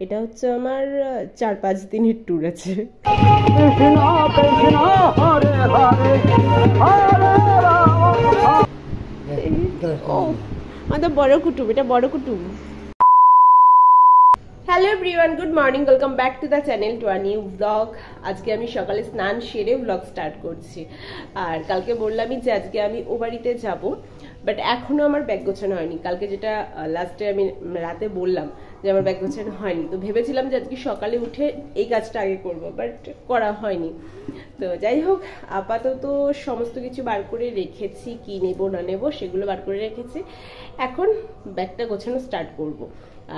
এটা হচ্ছে আমার ৪-৫ দিনের ট্যুর আছে। আমাদের বড় কুটুম, এটা বড় কুটুম। Hello everyone, good morning, welcome back to the channel to a new blog. আজকে আমি সকালে স্নান সেরে ব্লগ স্টার্ট করছি। আর কালকে বললামই যে আজকে আমি ও বাড়িতে যাব, বাট এখনও আমার ব্যাগ গোছানো হয়নি। কালকে যেটা লাস্টে আমি রাতে বললাম যে আমার ব্যাগ গোছানো হয়নি, তো ভেবেছিলাম যে আজকে সকালে উঠে এই কাজটা আগে করব, বাট করা হয়নি। তো যাই হোক, আপাতত সমস্ত কিছু বার করে রেখেছি, কি নেব না নেব সেগুলো বার করে রেখেছি। এখন ব্যাগটা গোছানো স্টার্ট করব।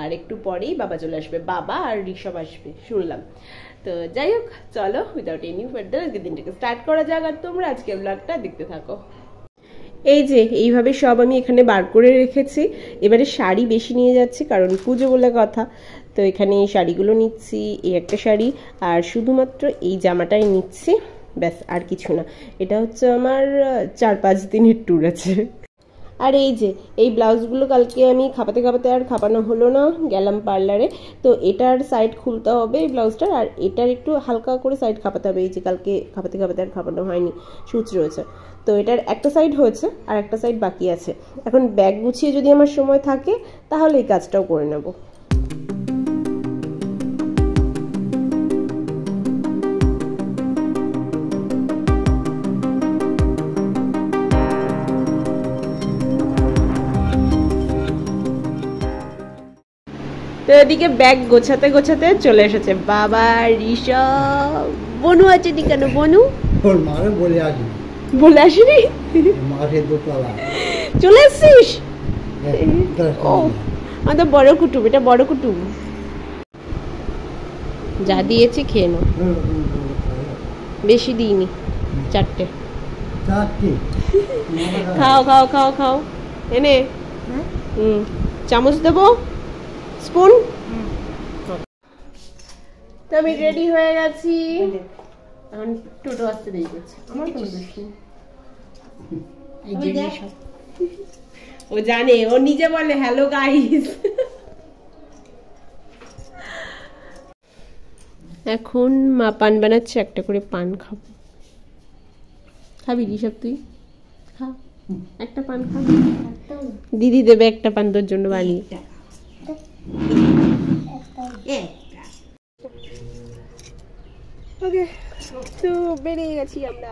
আর একটু পরেই বাবা চলে আসবে, বাবা আর ঋষভ আসবে শুনলাম। তো যাই হোক, চলো উইদাউট এনি ফার্দার আজকে দিনটাকে স্টার্ট করা যাক, আর তোমরা আজকে ব্লগটা দেখতে থাকো। এই যে এইভাবে সব আমি এখানে বার করে রেখেছি। এবারে শাড়ি বেশি নিয়ে যাচ্ছি, কারণ পুজো বলে কথা। তো এখানে এই শাড়িগুলো নিচ্ছি, এই একটা শাড়ি, আর শুধুমাত্র এই জামাটাই নিচ্ছি, ব্যাস আর কিছু না। এটা হচ্ছে আমার ৪-৫ দিনের ট্যুর আছে। আর এই যে এই ব্লাউজগুলো কালকে আমি খাপাতে খাপাতে আর খাপানো হলো না, গেলাম পার্লারে। তো এটার সাইড খুলতে হবে এই ব্লাউজটার, আর এটার একটু হালকা করে সাইড খাপাতে হবে। এই যে কালকে খাপাতে খাপাতে আর খাপানো হয়নি, সূচ রয়েছে। তো এটার একটা সাইড হয়েছে আর একটা সাইড বাকি আছে। এখন ব্যাগ গুছিয়ে যদি আমার সময় থাকে তাহলে এই কাজটাও করে নেব। তো এদিকে ব্যাগ গোছাতে গোছাতে চলে এসেছে বাবা, ঋষভ, বনু আছে নি কেন? বনু বলে আসিনি, চলে এসছিস? ও আমাদের বড় কুটুম, এটা বড় কুটুম। যা দিয়েছি খেয়ে নাও, বেশি দিইনি, 4টে। খাও খাও খাও খাও, এনে চামচ দেবো, স্পুন। তো আমি রেডি হয়ে গেছি, এখন টোটো আসতে দেরি করছে। আমার কোনো দোষ নেই, ও জানে, ও নিজে বলে হ্যালো গাইস। এখন মা পান বানাচ্ছে, একটা করে পান খাবো। খাবি ঋষভ? তুই খা, একটা পান খা। দিদি দেবে একটা পান তোর জন্য বানিয়ে। ওকে, তো বেরিয়ে গেছি আমরা।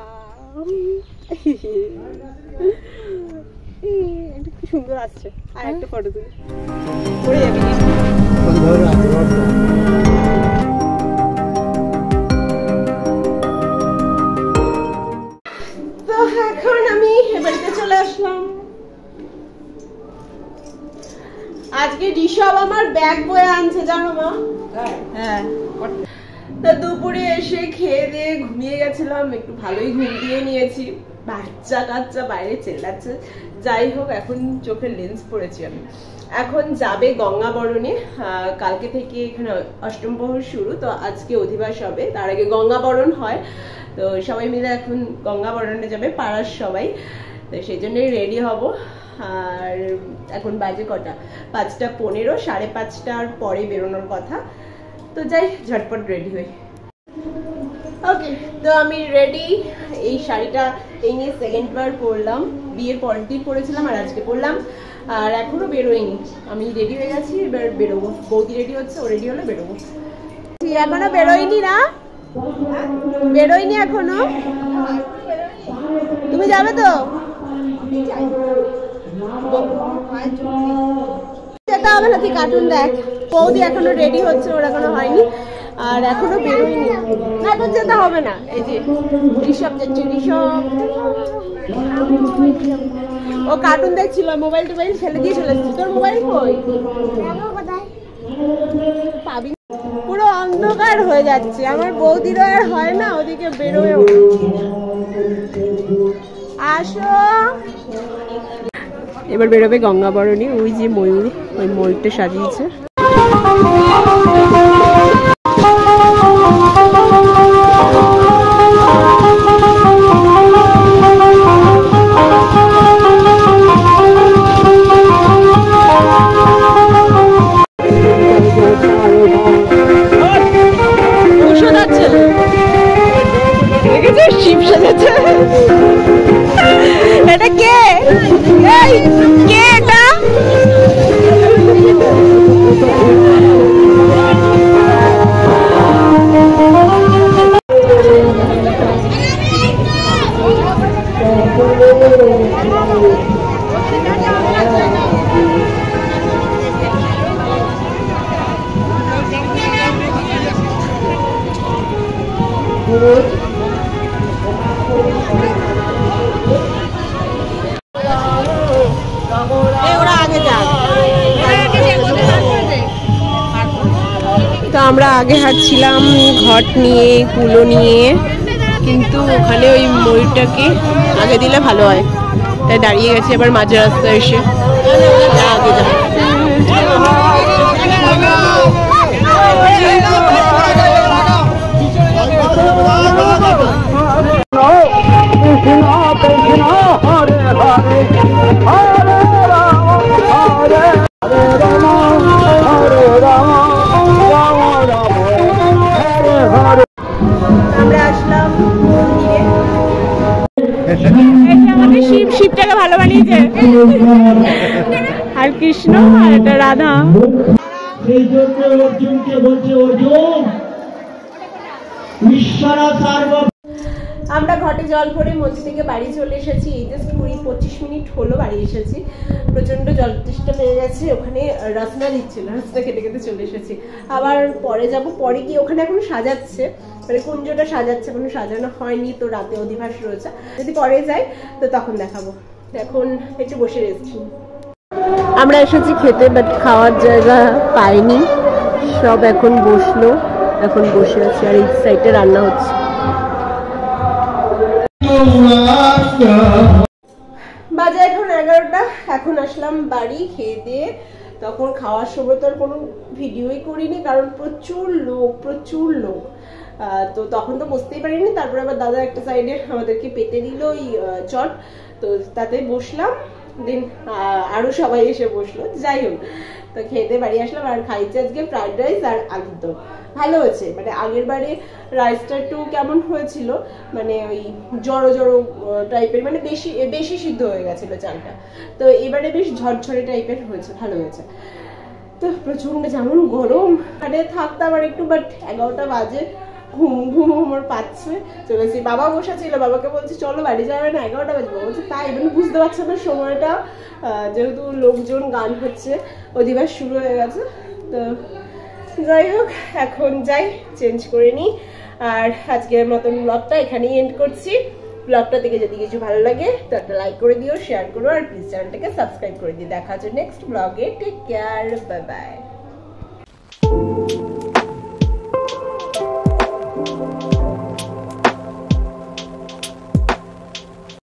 একটা খুব সুন্দর আসছে, আর একটা ফটো তুলি, পড়ে যাবি। তো এখন আমি বাড়িতে চলে আসলাম। আজকে ঋষভ আমার ব্যাগ বয়ে আনছে, জানো মা? হ্যাঁ। তো দুপুরে এসে খেয়ে দিয়ে ঘুমিয়ে গেছিলাম, একটু ভালোই ঘুম দিয়ে নিয়েছি। বাচ্চা কাচ্চা বাইরে চেল্লাচ্ছে। যাই হোক, এখন চোখের লেন্স পড়েছি আমি। এখন যাবে গঙ্গাবরণে। কালকে থেকে এখানে অষ্টম প্রহর শুরু, তো আজকে অধিবাস হবে, তার আগে গঙ্গাবরণ হয়। তো সবাই মিলে এখন গঙ্গাবরণে যাবে, পাড়ার সবাই। তো সেই জন্যই রেডি হব। আর এখন বাজে কটা? 5:15, 5:30টার পরে বেরোনোর কথা। তো যাই, ঝটপট রেডি হই। ওকে, তো আমি রেডি। এই শাড়িটা এই নিয়ে সেকেন্ড বার পরলাম, বিয়ের পরের দিন পরেছিলাম আর আজকে পরলাম। আর এখনো বেরোয়নি, আমি রেডি হয়ে গেছি, এবার বেরোবো। বৌদি রেডি হচ্ছে, ও রেডি হলে বেরোবো। এখনো বেরোয়নি না? বেরোয়নি এখনো? তুমি যাবে তো? যেতে হবে না, তুই কার্টুন দেখ। বৌদি এখনো রেডি হচ্ছে, ওর এখনো হয়নি, আর এখনো বেরোয়নি। এখন যেতে হবে না। এই যে ঋষভ যাচ্ছে, ঋষভ ও কার্টুন দেখছিল, মোবাইল টোবাইল ফেলে দিয়ে চলে এসেছি। তোর মোবাইল কই? পাবি, পুরো অন্ধকার হয়ে যাচ্ছে। আমার বৌদিরও আর হয় না, ওদিকে বেরোয়। আসো, এবার বেরোবে গঙ্গাবরণী। ওই যে ময়ূর, ওই ময়ূরটা সাজিয়েছে। কে এটা? তো আমরা আগে হাঁটছিলাম ঘট নিয়ে, কুলো নিয়ে, কিন্তু ওখানে ওই ময়ূরটাকে আগে দিলে ভালো হয়, তাই দাঁড়িয়ে গেছি আবার মাঝ রাস্তায় এসে। আগে যাবো। আমরা আসলাম আমাদের শিবটাকে ভালো বানিয়েছে, আর কৃষ্ণ আর একটা রাধা। আমরা ঘটে জল ভরে মন্দির থেকে বাড়ি চলে এসেছি। এই জাস্ট 20-25 মিনিট হলো বাড়ি এসেছি। প্রচন্ড জল তেষ্টা পেয়ে গেছে। ওখানে রসনা দিচ্ছিল, রসনা খেতে খেতে চলে এসেছি। আবার পরে যাব, পরে গিয়ে ওখানে এখন সাজাচ্ছে, মানে কুঞ্জটা সাজাচ্ছে, কোনো সাজানো হয়নি, তো রাতে অধিবাস রয়েছে। যদি পরে যাই তো তখন দেখাবো। এখন একটু বসে রেস্ট। আমরা এসেছি খেতে, বাট খাওয়ার জায়গা পাইনি। সব এখন বসলো, এখন বসে আছি, আর এই সাইডে রান্না হচ্ছে। বাজে এখন 11টা। এখন আসলাম বাড়ি খেয়ে দিয়ে। তখন খাওয়ার সময় তো আর কোনো ভিডিওই করিনি, কারণ প্রচুর লোক। তো তখন তো বসতেই পারিনি। তারপরে আবার দাদা একটা সাইডে আমাদেরকে পেতে দিল ওই চট, তো তাতে বসলাম। দিন আরো সবাই এসে বসলো। যাই হোক, তো খেতে বাড়ি আসলাম। আর খাইছি আজকে ফ্রাইড রাইস আর আলুর দম। ভালো হয়েছে, মানে আগের বারে রাইসটা একটু কেমন হয়েছিল, মানে ওই জড়ো টাইপের, মানে বেশি সিদ্ধ হয়ে গেছিল চালটা। তো এবারে বেশ ঝরঝরে টাইপের হয়েছে, ভালো হয়েছে। তো প্রচন্ড যেমন গরম, মানে থাকতাম আর একটু, বাট 11টা বাজে, ঘুম আমার পাচ্ছে। চলেছি, বাবা বসা ছিল, বাবাকে বলছি চলো বাড়ি যাবে না, 11টা বাজে। বাবা বলছে তাই, মানে বুঝতে পারছে না সময়টা, যেহেতু লোকজন, গান হচ্ছে, অধিবাস শুরু হয়ে গেছে। তো যাই হোক, এখন যাই, চেঞ্জ করে নিই। আর আজকের মতন ব্লগটা এখানেই এন্ড করছি। ব্লগটা দেখে যদি কিছু ভালো লাগে তো একটা লাইক করে দিও, শেয়ার করো, আর প্লিজ চ্যানেলটাকে সাবস্ক্রাইব করে দিও। দেখা হচ্ছে নেক্সট ব্লগে। Take care, bye by.